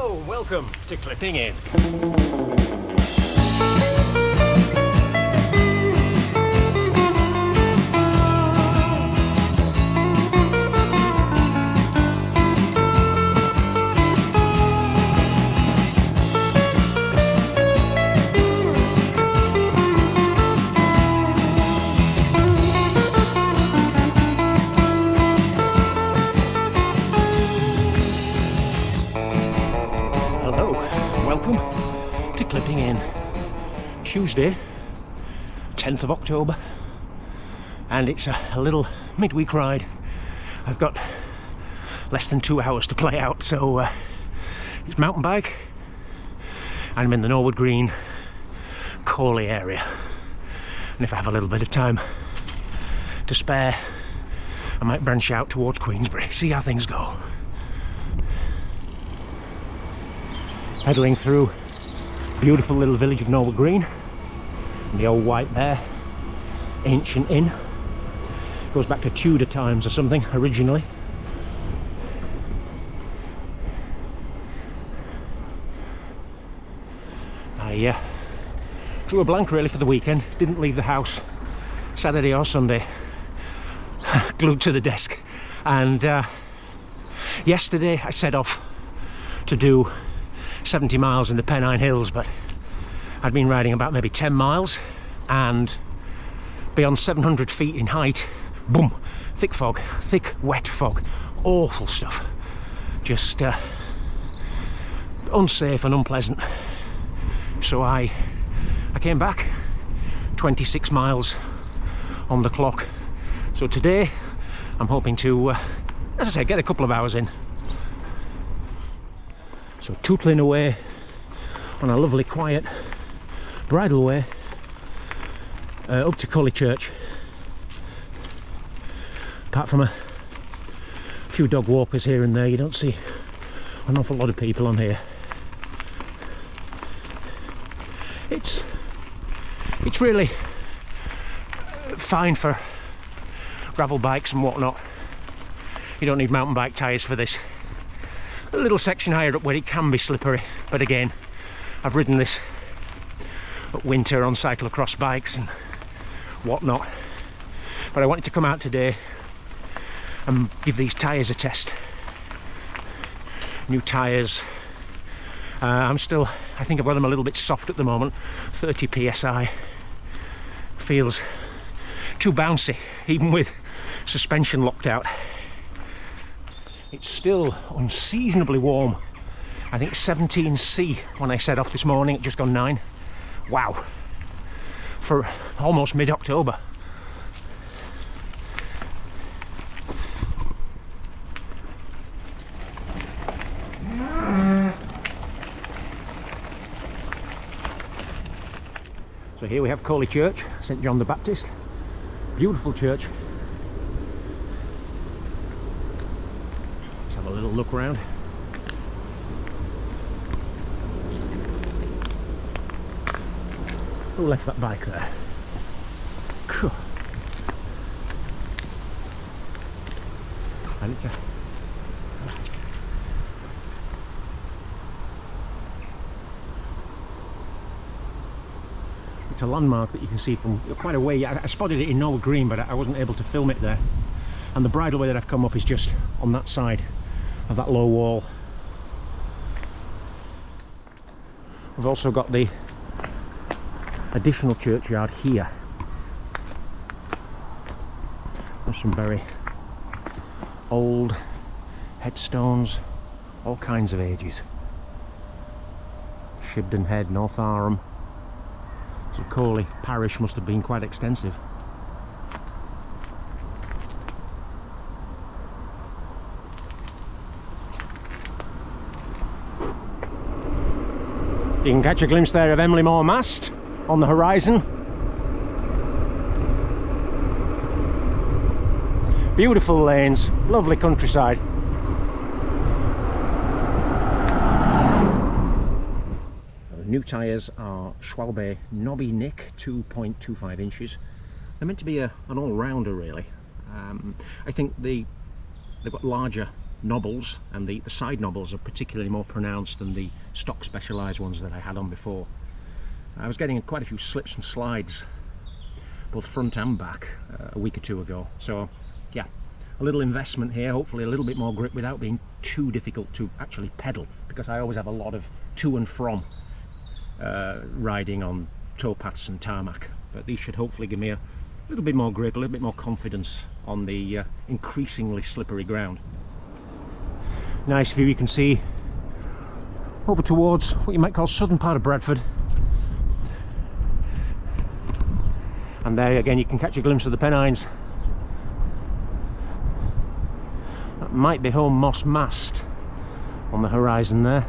Hello, welcome to Clipping In. Clipping in Tuesday 10th of October, and it's a little midweek ride. I've got less than 2 hours to play out, so it's mountain bike, and I'm in the Norwood Green Coley area, and if I have a little bit of time to spare I might branch out towards Queensbury, see how things go. Pedaling through beautiful little village of Norwood Green, and the old White Bear ancient inn. Goes back to Tudor times or something originally. I drew a blank really for the weekend, didn't leave the house Saturday or Sunday, glued to the desk, and yesterday I set off to do 70 miles in the Pennine Hills, but I'd been riding about maybe 10 miles, and beyond 700 feet in height, boom, thick fog, thick wet fog, awful stuff, just unsafe and unpleasant. So I came back, 26 miles on the clock. So today I'm hoping to, as I say, get a couple of hours in. So tootling away on a lovely quiet bridle way up to Coley Church. Apart from a few dog walkers here and there, you don't see an awful lot of people on here. It's really fine for gravel bikes and whatnot. You don't need mountain bike tyres for this. A little section higher up where it can be slippery, but again, I've ridden this at winter on cyclocross bikes and whatnot, but I wanted to come out today and give these tyres a test. New tyres. I think I've got them a little bit soft at the moment, 30 psi. Feels too bouncy, even with suspension locked out. It's still unseasonably warm. I think 17C when I set off this morning, it just gone 9. Wow, for almost mid-October. So here we have Coley Church, St John the Baptist. Beautiful church. Let's have a little look around. Who left that bike there? Cool. And it's a landmark that you can see from quite a way. I spotted it in Norwood Green, but I wasn't able to film it there. And the bridle way that I've come up is just on that side of that low wall. We've also got the additional churchyard here. There's some very old headstones, all kinds of ages. Shibden Head, North Arham. So Coley parish must have been quite extensive. You can catch a glimpse there of Emily Moor Mast on the horizon. Beautiful lanes, lovely countryside. New tyres are Schwalbe Knobby Nick, 2.25 inches. They're meant to be an all-rounder really. I think they've got larger knobbles, and the side knobbles are particularly more pronounced than the stock specialised ones that I had on before. I was getting quite a few slips and slides, both front and back, a week or two ago. So yeah, a little investment here, hopefully a little bit more grip without being too difficult to actually pedal, because I always have a lot of to and from riding on towpaths and tarmac. But these should hopefully give me a little bit more grip, a little bit more confidence on the increasingly slippery ground. Nice view you can see over towards what you might call southern part of Bradford. And there again you can catch a glimpse of the Pennines. That might be home Moss Mast on the horizon there.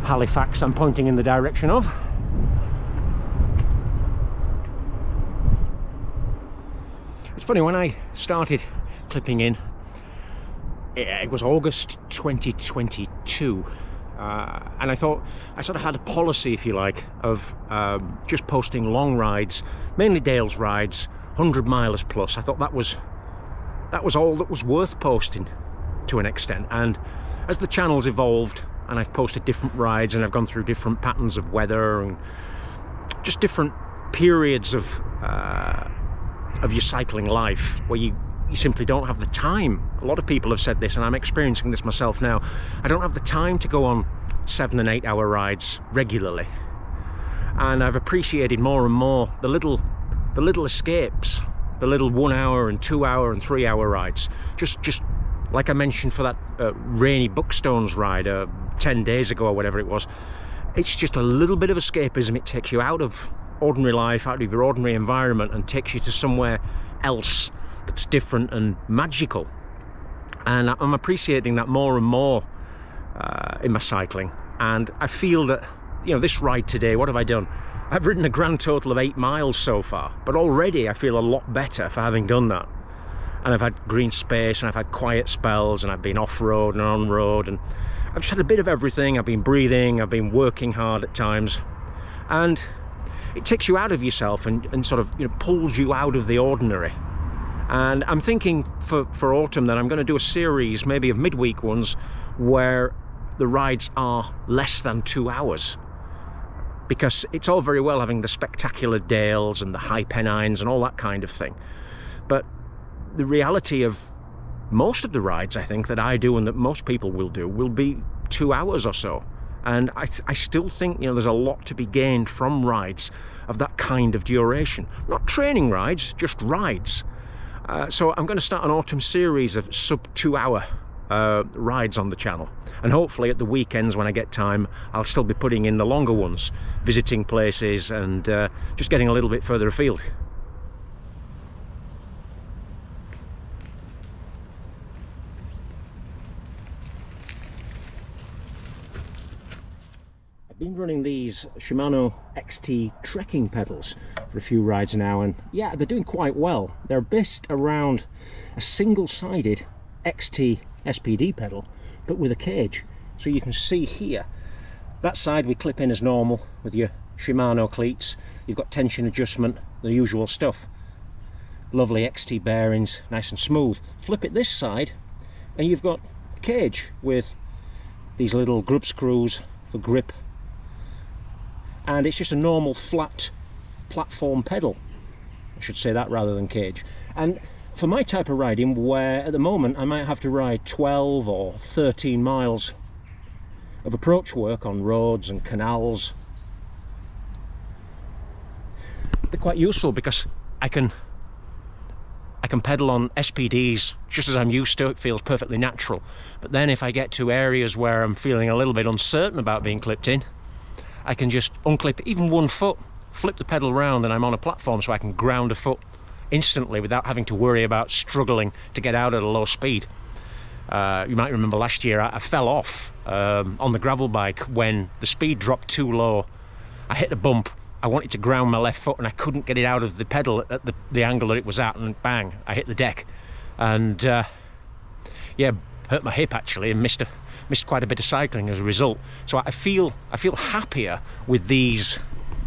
Halifax I'm pointing in the direction of. It's funny, when I started clipping in, it was August 2022, and I thought I sort of had a policy, if you like, of just posting long rides, mainly Dales rides, 100 milers plus. I thought that was all that was worth posting to an extent. And as the channel's evolved and I've posted different rides and I've gone through different patterns of weather and just different periods of your cycling life where you simply don't have the time. A lot of people have said this, and I'm experiencing this myself now. I don't have the time to go on 7 and 8 hour rides regularly, and I've appreciated more and more the little escapes, the little 1 hour and 2 hour and 3 hour rides. Just like I mentioned for that rainy Buckstones ride 10 days ago or whatever it was. It's just a little bit of escapism. It takes you out of ordinary life, out of your ordinary environment, and takes you to somewhere else that's different and magical. And I'm appreciating that more and more in my cycling. And I feel that, you know, this ride today, what have I done? I've ridden a grand total of 8 miles so far, but already I feel a lot better for having done that. And I've had green space, and I've had quiet spells, and I've been off-road and on-road, and I've just had a bit of everything. I've been breathing, I've been working hard at times, and it takes you out of yourself and sort of, you know, pulls you out of the ordinary. And I'm thinking for autumn that I'm going to do a series, maybe of midweek ones, where the rides are less than 2 hours. Because it's all very well having the spectacular dales and the high Pennines and all that kind of thing, but the reality of most of the rides, I think, that I do and that most people will do will be 2 hours or so. And I still think, you know, there's a lot to be gained from rides of that kind of duration. Not training rides, just rides. So I'm going to start an autumn series of sub 2 hour rides on the channel. And hopefully at the weekends when I get time, I'll still be putting in the longer ones, visiting places and just getting a little bit further afield. Been running these Shimano XT Trekking pedals for a few rides now, and yeah, they're doing quite well. They're based around a single-sided XT SPD pedal, but with a cage. So you can see here, that side we clip in as normal with your Shimano cleats. You've got tension adjustment, the usual stuff. Lovely XT bearings, nice and smooth. Flip it this side and you've got a cage with these little grub screws for grip. And it's just a normal flat platform pedal. I should say that rather than cage. And for my type of riding, where at the moment I might have to ride 12 or 13 miles of approach work on roads and canals, they're quite useful because I can pedal on SPDs just as I'm used to. It feels perfectly natural. But then if I get to areas where I'm feeling a little bit uncertain about being clipped in, I can just unclip even 1 foot, flip the pedal around, and I'm on a platform, so I can ground a foot instantly without having to worry about struggling to get out at a low speed. You might remember last year I fell off on the gravel bike when the speed dropped too low. I hit a bump, I wanted to ground my left foot and I couldn't get it out of the pedal at the angle that it was at, and bang, I hit the deck. And yeah, hurt my hip actually, and missed quite a bit of cycling as a result. So I feel happier with these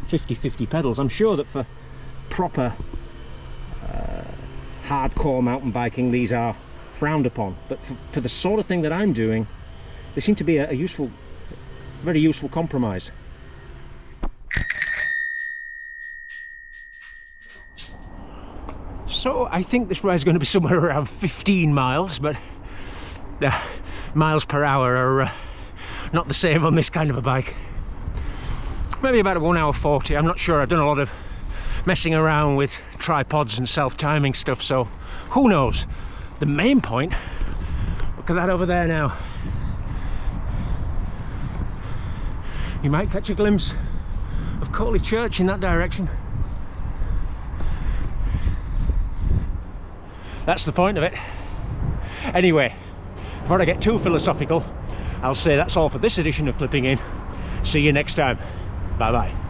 50-50 pedals. I'm sure that for proper hardcore mountain biking, these are frowned upon, but for the sort of thing that I'm doing, they seem to be a useful, very useful compromise. So I think this ride is going to be somewhere around 15 miles, but miles per hour are not the same on this kind of a bike. Maybe about 1 hour 40, I'm not sure. I've done a lot of messing around with tripods and self-timing stuff, so who knows. The main point, look at that over there now. You might catch a glimpse of Coley Church in that direction. That's the point of it. Anyway, before I get too philosophical, I'll say that's all for this edition of Clipping In. See you next time. Bye bye.